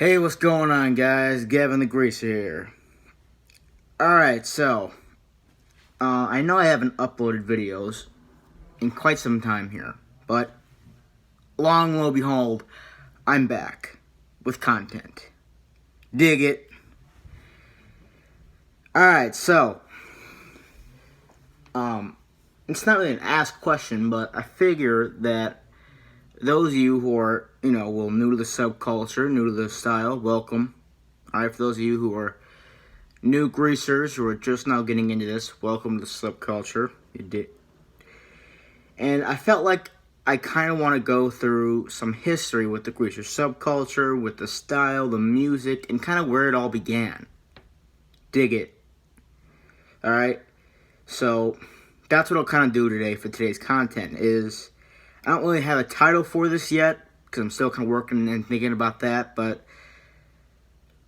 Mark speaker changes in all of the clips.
Speaker 1: Hey, what's going on, guys? Gavin the Greaser here. Alright, so, I know I haven't uploaded videos in quite some time here, but long lo behold, I'm back with content. Dig it. Alright, so, it's not really an ask question, but I figure that those of you who are, new to the subculture, new to the style, welcome. Alright, for those of you who are new greasers who are just now getting into this, welcome to the subculture. You did. And I felt like I kind of want to go through some history with the greaser subculture, with the style, the music, and kind of where it all began. Dig it. Alright? So, that's what I'll kind of do today for today's content is, I don't really have a title for this yet, because I'm still kind of working and thinking about that, but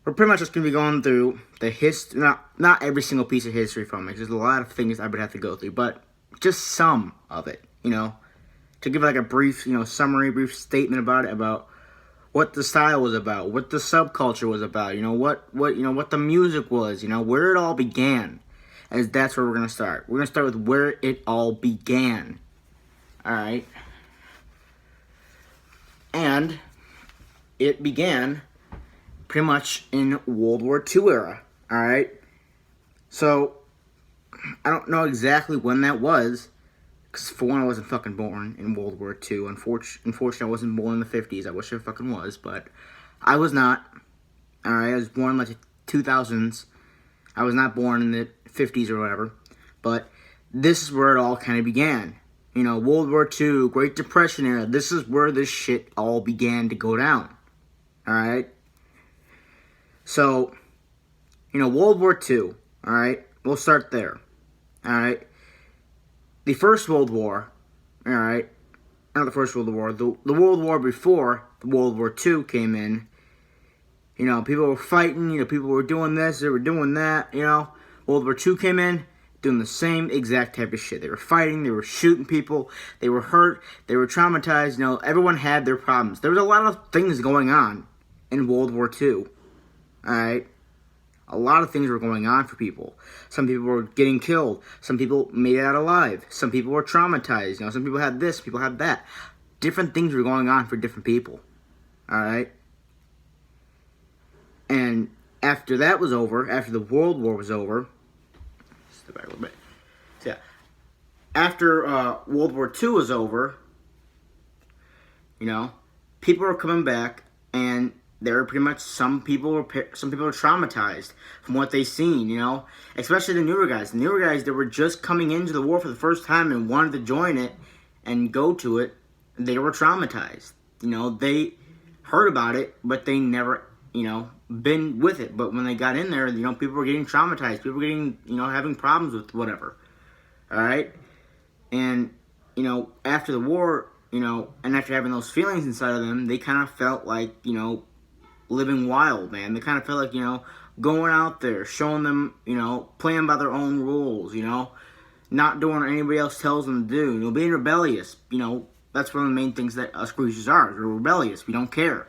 Speaker 1: we're pretty much just going to be going through the history, not every single piece of history from it, there's a lot of things I would have to go through, but just some of it, to give like a brief, summary, brief statement about it, about what the style was about, what the subculture was about, what the music was, where it all began, as that's where we're going to start. We're going to start with where it all began, alright? And it began pretty much in World War II era, alright? So, I don't know exactly when that was, because for one, I wasn't fucking born in World War II. Unfortunately, I wasn't born in the 50s. I wish I fucking was, but I was not. Alright, I was born in like the 2000s. I was not born in the 50s or whatever, but this is where it all kind of began. World War II, Great Depression era, this is where this shit all began to go down. Alright? So, World War II, alright? We'll start there. Alright? The First World War, alright? Not the First World War, the World War before the World War II came in. People were fighting, people were doing this, they were doing that, World War II came in, doing the same exact type of shit. They were fighting, they were shooting people, they were hurt, they were traumatized, everyone had their problems. There was a lot of things going on in World War II, alright? A lot of things were going on for people. Some people were getting killed, some people made it out alive, some people were traumatized, some people had this, people had that. Different things were going on for different people, alright? And after that was over, after the World War was over, step back a little bit. So yeah, after World War II was over, people were coming back, and there were pretty much some people were traumatized from what they seen. Especially the newer guys. The newer guys that were just coming into the war for the first time and wanted to join it and go to it, they were traumatized. They heard about it, but they never, been with it. But when they got in there, people were getting traumatized. People were getting, having problems with whatever. Alright? And, after the war, and after having those feelings inside of them, they kind of felt like, living wild, man. They kind of felt like, going out there, showing them, playing by their own rules, not doing what anybody else tells them to do, being rebellious, that's one of the main things that us greasers are. We're rebellious. We don't care.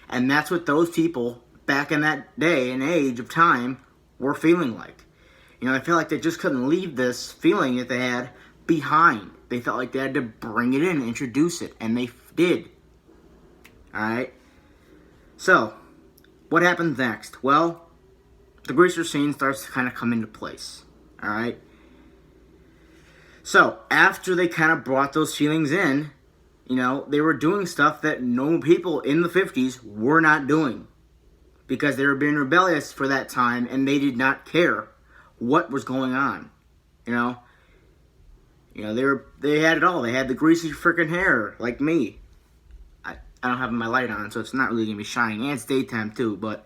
Speaker 1: And that's what those people back in that day and age of time were feeling like. I feel like they just couldn't leave this feeling that they had behind. They felt like they had to bring it in, introduce it, and they did. Alright? So, what happens next? Well, the greaser scene starts to kind of come into place. Alright? So, after they kind of brought those feelings in, they were doing stuff that normal people in the 50s were not doing. Because they were being rebellious for that time, and they did not care what was going on. They had it all. They had the greasy freaking hair, like me. I don't have my light on, so it's not really going to be shining. And it's daytime, too, but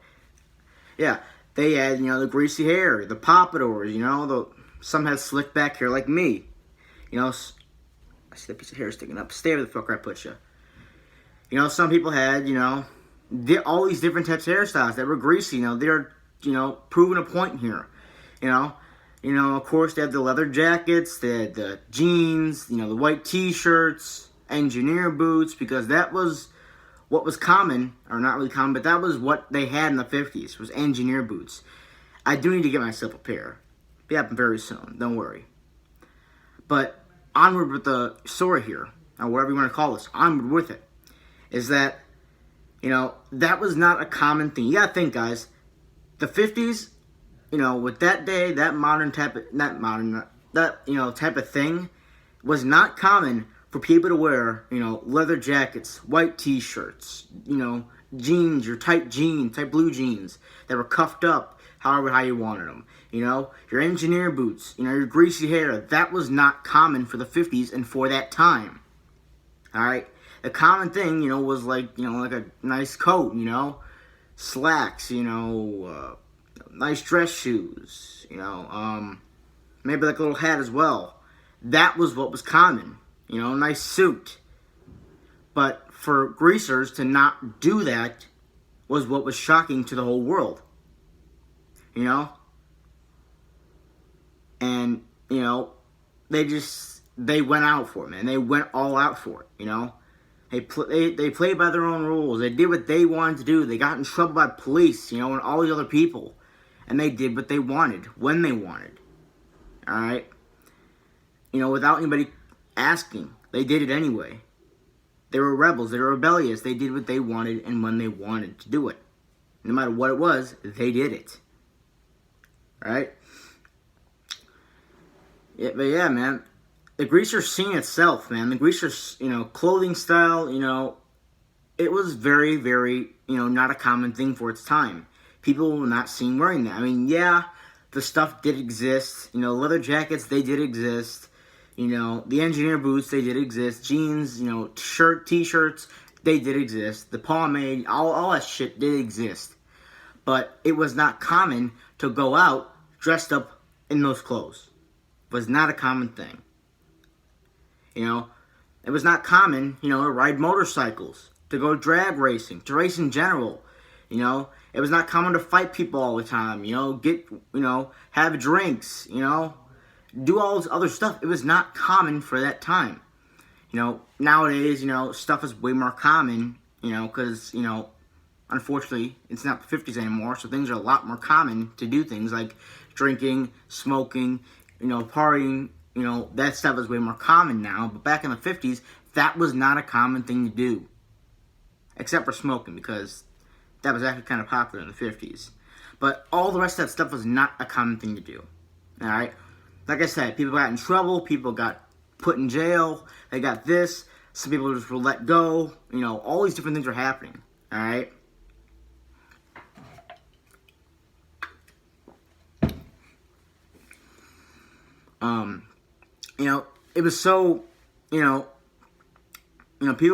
Speaker 1: yeah. They had, the greasy hair, the pompadours, some had slick back hair like me. I see that piece of hair sticking up. Stay where the fuck I put you. Some people had, all these different types of hairstyles that were greasy. They're, proving a point here. Of course, they had the leather jackets, they had the jeans, the white t-shirts, engineer boots, because that was what was common, or not really common, but that was what they had in the 50s, was engineer boots. I do need to get myself a pair. Be happening very soon, don't worry. But onward with the story here, or whatever you want to call this, onward with it, is that, that was not a common thing. You gotta think, guys, the 50s, with that day, that modern type of, type of thing, was not common for people to wear, leather jackets, white t-shirts, jeans, your tight blue jeans that were cuffed up how you wanted them. Your engineer boots, your greasy hair. That was not common for the 50s and for that time. Alright? The common thing, was like a nice coat, slacks, nice dress shoes, maybe like a little hat as well. That was what was common. Nice suit. But for greasers to not do that was what was shocking to the whole world. And, they went out for it, man. They went all out for it, They played by their own rules. They did what they wanted to do. They got in trouble by police, and all these other people. And they did what they wanted, when they wanted. Alright? Without anybody asking. They did it anyway. They were rebels. They were rebellious. They did what they wanted and when they wanted to do it. No matter what it was, they did it. Right? Yeah, but yeah, man. The greaser scene itself, man. The greaser, clothing style, it was very, very, not a common thing for its time. People were not seen wearing that. I mean, yeah, the stuff did exist. Leather jackets, they did exist. The engineer boots, they did exist. Jeans, t-shirts, they did exist. The pomade, all that shit did exist. But it was not common to go out dressed up in those clothes. It was not a common thing. It was not common, to ride motorcycles, to go drag racing, to race in general. It was not common to fight people all the time, have drinks, do all this other stuff. It was not common for that time. Nowadays, stuff is way more common, because, unfortunately, it's not the 50s anymore, so things are a lot more common to do things like drinking, smoking, partying, that stuff is way more common now. But back in the 50s, that was not a common thing to do. Except for smoking, because that was actually kind of popular in the 50s. But all the rest of that stuff was not a common thing to do. Alright? Like I said, people got in trouble, people got put in jail, they got this, some people just were let go, all these different things are happening, alright? It was so, people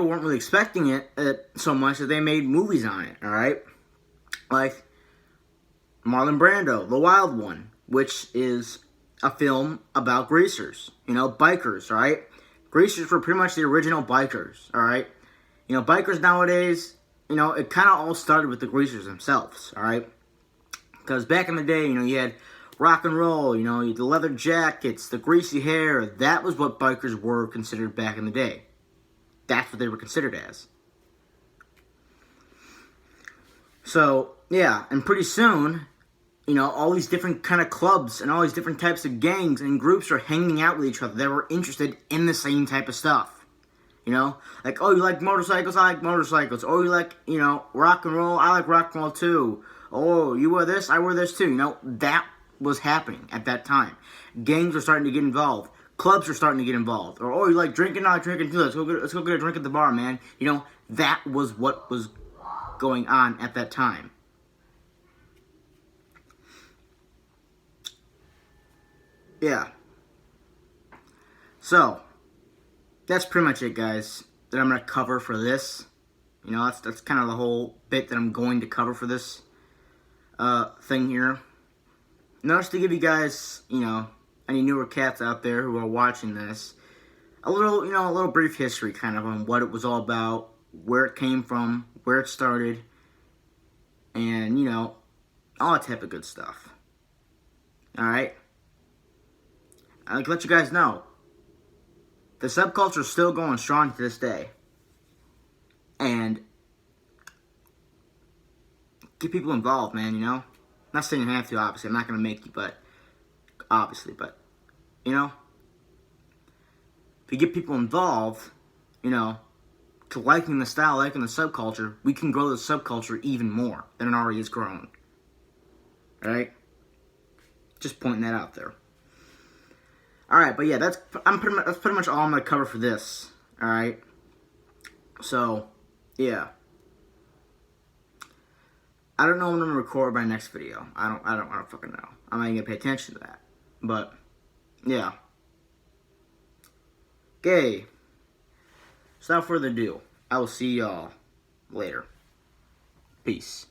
Speaker 1: weren't really expecting it so much that they made movies on it, alright? Like Marlon Brando, The Wild One, which is a film about greasers, bikers, alright? Greasers were pretty much the original bikers, alright? Bikers nowadays, it kind of all started with the greasers themselves, alright? Because back in the day, you had rock and roll, the leather jackets, the greasy hair. That was what bikers were considered back in the day. That's what they were considered as. So, yeah, and pretty soon, all these different kind of clubs and all these different types of gangs and groups are hanging out with each other that were interested in the same type of stuff. Like, oh, you like motorcycles? I like motorcycles. Oh, you like, rock and roll? I like rock and roll too. Oh, you wear this? I wear this too. That was happening at that time. Gangs were starting to get involved. Clubs were starting to get involved. Or, oh, you like drinking? I like drinking too. Let's go get a drink at the bar, man. That was what was going on at that time. Yeah. So, that's pretty much it, guys, that I'm going to cover for this. That's kind of the whole bit that I'm going to cover for this thing here. Now, just to give you guys, any newer cats out there who are watching this, a little brief history kind of on what it was all about, where it came from, where it started, and, all that type of good stuff. Alright? I'd like to let you guys know, the subculture is still going strong to this day. And get people involved, man, you know? Not saying you have to, obviously. I'm not going to make you, but... Obviously, but... You know? If you get people involved, you know, to liking the style, liking the subculture, we can grow the subculture even more than it already is growing. Alright? Just pointing that out there. Alright, but yeah, that's pretty much all I'm going to cover for this. Alright? So, yeah. I don't know when I'm going to record my next video. I don't fucking know. I'm not even going to pay attention to that. But, yeah. Okay. So without further ado, I will see y'all later. Peace.